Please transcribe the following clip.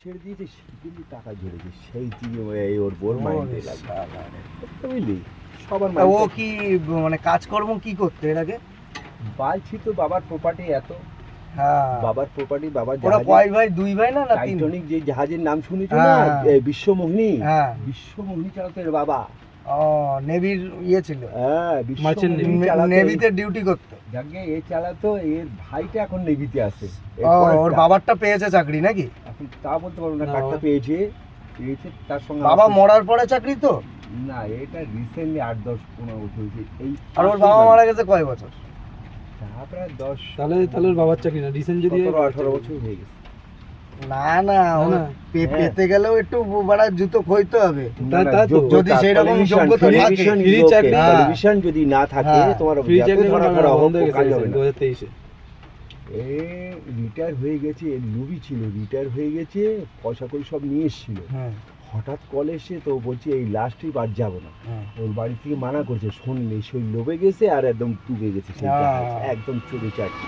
ছেড়ে দিয়েছে কিন্তু টাকা ঝরেছে সেই দিয়ে ওর বোর মাইন্ডে বুঝলি সবার ও কি মানে কাজকর্ম কি করতে এর আগে? বলছি তো বাবার প্রপার্টি এত হ্যাঁ বাবার প্রপার্টি বাবার ওরা কয় ভাই, দুই ভাই না তিন? টাইটানিক যে জাহাজের নাম শুনেছো হ্যাঁ, না, হ্যাঁ। বিশ্বমোহিনী। হ্যাঁ বিশ্বমোহিনী চালাতো এর বাবা। ও নেভির ইয়ে ছিল, হ্যাঁ বিশ্বমোহিনী চালাতো। নেভিতে ডিউটি করতো। যাকে এ চালাতো, এর ভাইটা এখন নেভিতে আছে। ও ওর বাবারটা পেয়েছে চাকরি নাকি? এখন তা বলতে পারবো না কারটা পেয়েছে তার সঙ্গে বাবা মরার পরে চাকরি তো না, এটা রিসেন্টলি 8-10-15 বছর হয়েছে এই। আর ওর বাবা মারা গেছে কয় বছর? প্রায় 10 তাহলে ওর বাবার চাকরি না, রিসেন্ট যদি 17-18 বছর হয়ে গেছে। না না পেতে গেলেও একটু বড় জুতো খইতে হবে। যদি সেই রকম যোগ্যতা থাকে, ফ্রি চাকরি টেলিভিশন যদি না থাকে তোমার ফ্রি চাকরি ধরা করা বন্ধ হয়ে কাজ গেছে হবে না। 2023 এ রিটায়ার হয়ে গেছে, এর লুবি ছিল, রিটায়ার হয়ে গেছে, পয়সা করে সব নিয়ে এসেছিল। হঠাৎ কল এসে তো বলছে এই লাস্টই বার যাবো না। ওর বাড়ি থেকে মানা করছে, শুনলে সেই লোভে গেছে আর একদম ডুবে গেছে, একদম চুরি চাকরি।